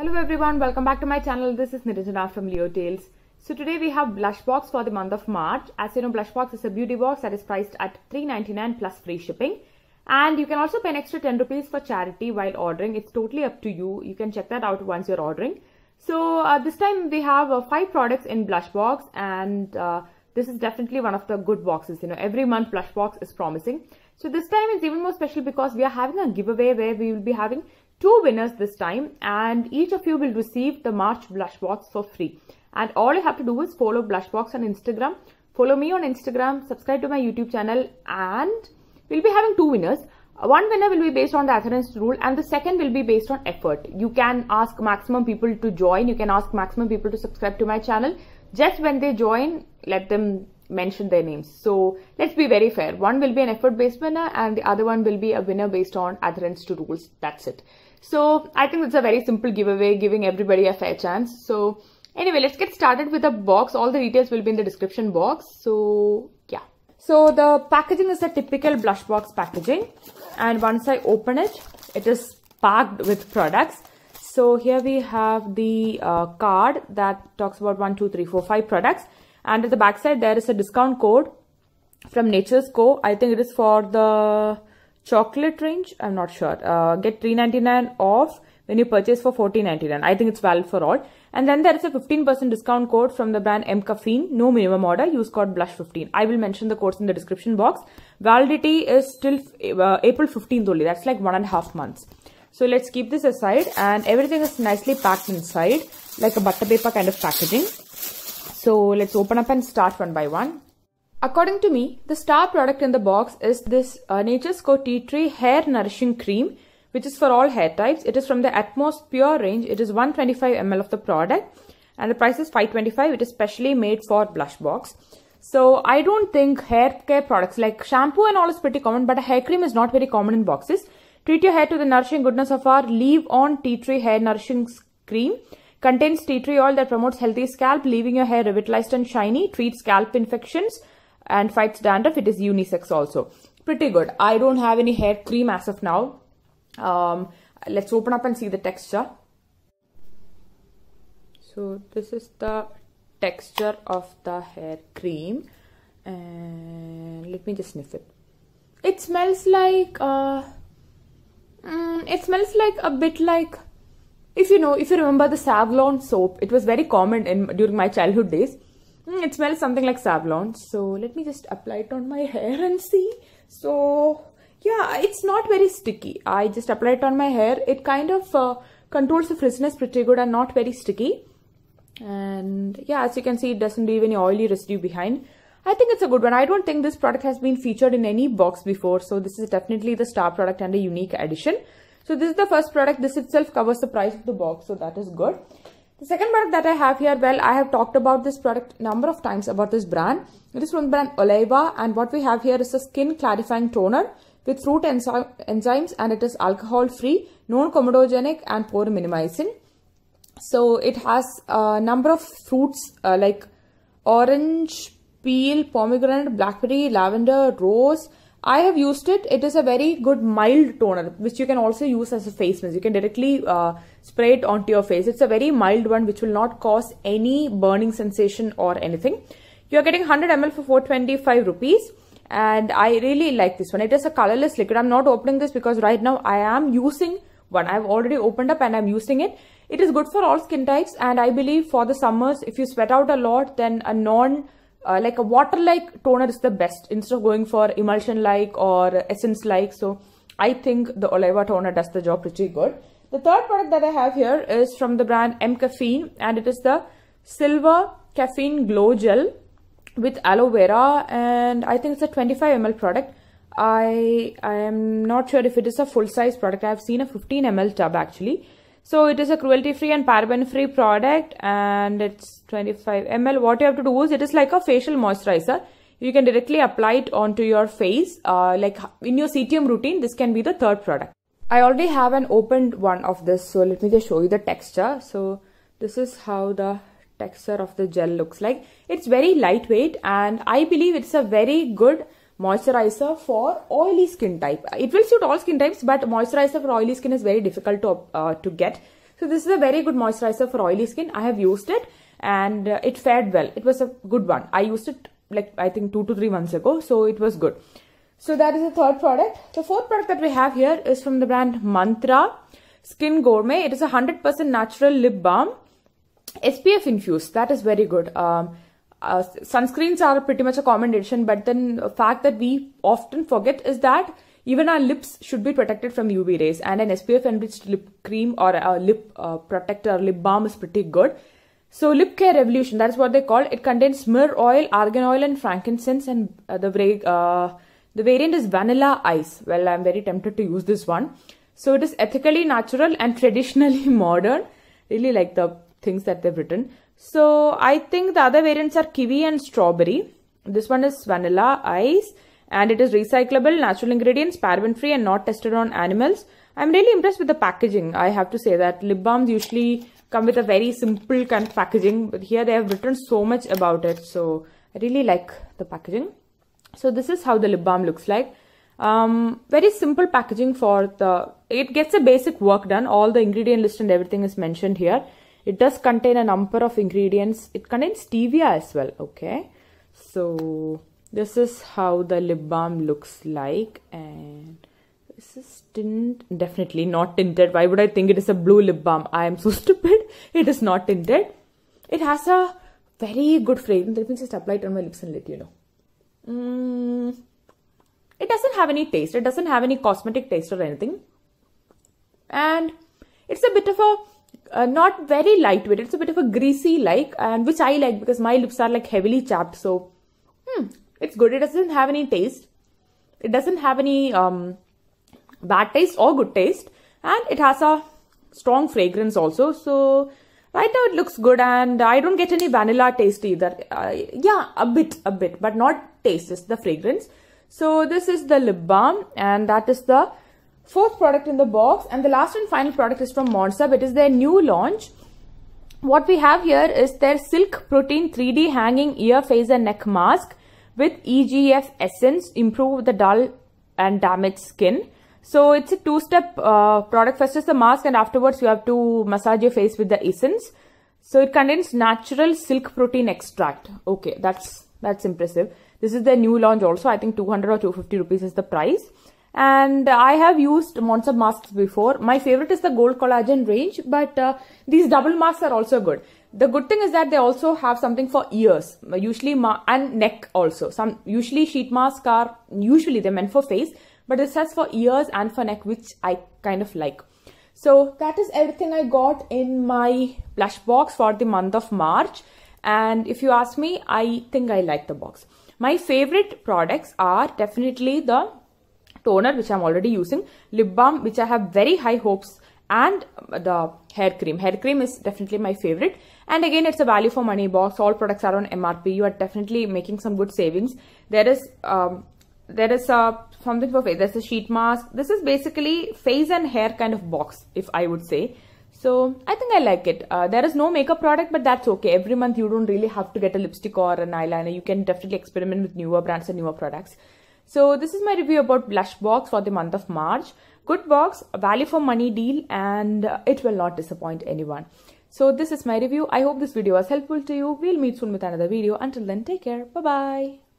Hello everyone, welcome back to my channel. This is Niranjana from Leo Tales. So today we have blush box for the month of March. As you know, blush box is a beauty box that is priced at $3.99 plus free shipping. And you can also pay an extra 10 rupees for charity while ordering. It's totally up to you. You can check that out once you're ordering. So this time we have 5 products in blush box, and this is definitely one of the good boxes. You know, every month blush box is promising. So this time is even more special because we are having a giveaway where we will be having 2 winners this time, and each of you will receive the March blush box for free. And all you have to do is follow blush box on Instagram, follow me on Instagram, subscribe to my YouTube channel, and we'll be having 2 winners. One winner will be based on the adherence rule and the second will be based on effort. You can ask maximum people to join. You can ask maximum people to subscribe to my channel. Just when they join, let them mention their names. So let's be very fair. One will be an effort based winner and the other one will be a winner based on adherence to rules. That's it. So I think it's a very simple giveaway, giving everybody a fair chance. So anyway, let's get started with the box. All the details will be in the description box. So yeah. So the packaging is a typical blush box packaging, and once I open it, it is packed with products. So here we have the card that talks about 1, 2, 3, 4, 5 products, and at the back side there is a discount code from Nature's Co. I think it is for the chocolate range. I'm not sure. Get $3.99 off when you purchase for $14.99. I think it's valid for all. And then there is a 15% discount code from the brand M Caffeine. No minimum order. Use code BLUSH15. I will mention the codes in the description box. Validity is till April 15th only. That's like 1.5 months. So let's keep this aside, and everything is nicely packed inside like a butter paper kind of packaging. So let's open up and start one by one. According to me, the star product in the box is this Nature's Co Tea Tree Hair Nourishing Cream, which is for all hair types. It is from the Utmost Pure range. It is 125 ml of the product and the price is $5.25. It is specially made for blush box. So I don't think hair care products like shampoo and all is pretty common, but a hair cream is not very common in boxes. Treat your hair to the nourishing goodness of our Leave On Tea Tree Hair Nourishing Cream. Contains tea tree oil that promotes healthy scalp, leaving your hair revitalized and shiny, treats scalp infections and fights dandruff. It is unisex also. Pretty good. I don't have any hair cream as of now. Let's open up and see the texture. So this is the texture of the hair cream, and let me just sniff it. It smells like a bit like, if you remember the Savlon soap. It was very common during my childhood days. It smells something like Savlon. So let me just apply it on my hair and see. So yeah, it's not very sticky. I just apply it on my hair. It kind of controls the frizziness pretty good and not very sticky. And yeah, as you can see, it doesn't leave any oily residue behind. I think it's a good one. I don't think this product has been featured in any box before. So this is definitely the star product and a unique addition. So this is the first product. This itself covers the price of the box. So that is good. The second product that I have here, well, I have talked about this product a number of times about this brand. It is from the brand Oliva, and what we have here is a skin clarifying toner with fruit enzymes, and it is alcohol free, non-comedogenic and pore minimizing. So it has a number of fruits like orange peel, pomegranate, blackberry, lavender, rose. I have used it. It is a very good mild toner which you can also use as a face mask. You can directly spray it onto your face. It's a very mild one which will not cause any burning sensation or anything. You are getting 100 ml for 425 rupees. And I really like this one. It is a colorless liquid. I'm not opening this because right now I am using one. I've already opened up and I'm using it. It is good for all skin types, and I believe for the summers, if you sweat out a lot, then a like a water-like toner is the best instead of going for emulsion-like or essence-like. So I think the Oliva toner does the job pretty good. The third product that I have here is from the brand M Caffeine, and it is the Silver Caffeine Glow Gel with aloe vera, and I think it's a 25 ml product. I am not sure if it is a full-size product. I have seen a 15 ml tub actually. So it is a cruelty-free and paraben-free product, and it's 25 ml. What you have to do is, it is like a facial moisturizer. You can directly apply it onto your face. Like in your CTM routine, this can be the third product. I already have an opened one of this, so let me just show you the texture. So this is how the texture of the gel looks like. It's very lightweight, and I believe it's a very good moisturizer for oily skin type. It will suit all skin types, but moisturizer for oily skin is very difficult to get. So this is a very good moisturizer for oily skin. I have used it and it fared well. It was a good one. I used it like I think 2 to 3 months ago, so it was good. So that is the third product. The fourth product that we have here is from the brand Mantra Skin Gourmet. It is a 100% natural lip balm, SPF infused. That is very good. Sunscreens are pretty much a common addition, but then the fact that we often forget is that even our lips should be protected from UV rays, and an SPF enriched lip cream or a lip protector, lip balm is pretty good. So Lip Care Revolution, that is what they call it. It contains myrrh oil, argan oil and frankincense, and the variant is Vanilla Ice. Well, I'm very tempted to use this one. So it is ethically natural and traditionally modern. Really like the things that they've written. So I think the other variants are kiwi and strawberry. This one is Vanilla Ice. And it is recyclable, natural ingredients, paraben free and not tested on animals. I'm really impressed with the packaging. I have to say that lip balms usually come with a very simple kind of packaging, but here they have written so much about it. So I really like the packaging. So this is how the lip balm looks like. Very simple packaging it gets a basic work done. All the ingredient list and everything is mentioned here. It does contain a number of ingredients. It contains stevia as well. Okay. So this is how the lip balm looks like, and this is definitely not tinted. Why would I think it is a blue lip balm? I am so stupid. It is not tinted. It has a very good fragrance. Let me just apply it on my lips and let you know. It doesn't have any taste. It doesn't have any cosmetic taste or anything. And it's a bit of a not very lightweight. It's a bit of a greasy like, and which I like because my lips are like heavily chapped. So it's good. It doesn't have any taste. It doesn't have any bad taste or good taste. And it has a strong fragrance also. So right now it looks good, and I don't get any vanilla taste either. Yeah, a bit, but not taste, just the fragrance. So this is the lip balm, and that is the fourth product in the box. And the last and final product is from Monster. It is their new launch. What we have here is their Silk Protein 3D Hanging Ear, Face and Neck Mask with EGF Essence, improve the dull and damaged skin. So it's a two-step product. First is the mask, and afterwards you have to massage your face with the essence. So it contains natural silk protein extract. Okay, that's impressive. This is the new launch also. I think 200 or 250 rupees is the price. And I have used Monster masks before. My favorite is the Gold Collagen range, but these double masks are also good. The good thing is that they also have something for ears, usually and neck also. Usually sheet masks are they're meant for face, but this has for ears and for neck, which I kind of like. So that is everything I got in my blush box for the month of March. And if you ask me, I think I like the box. My favorite products are definitely the toner, which I'm already using, lip balm, which I have very high hopes, and the hair cream. Hair cream is definitely my favorite. And again, it's a value for money box. All products are on MRP. You are definitely making some good savings. There is something for face. There's a sheet mask. This is basically face and hair kind of box, if I would say. So I think I like it. There is no makeup product, but that's okay. Every month you don't really have to get a lipstick or an eyeliner. You can definitely experiment with newer brands and newer products. So this is my review about blush box for the month of March. Good box, a value for money deal, and it will not disappoint anyone. So this is my review. I hope this video was helpful to you. We'll meet soon with another video. Until then, take care. Bye-bye.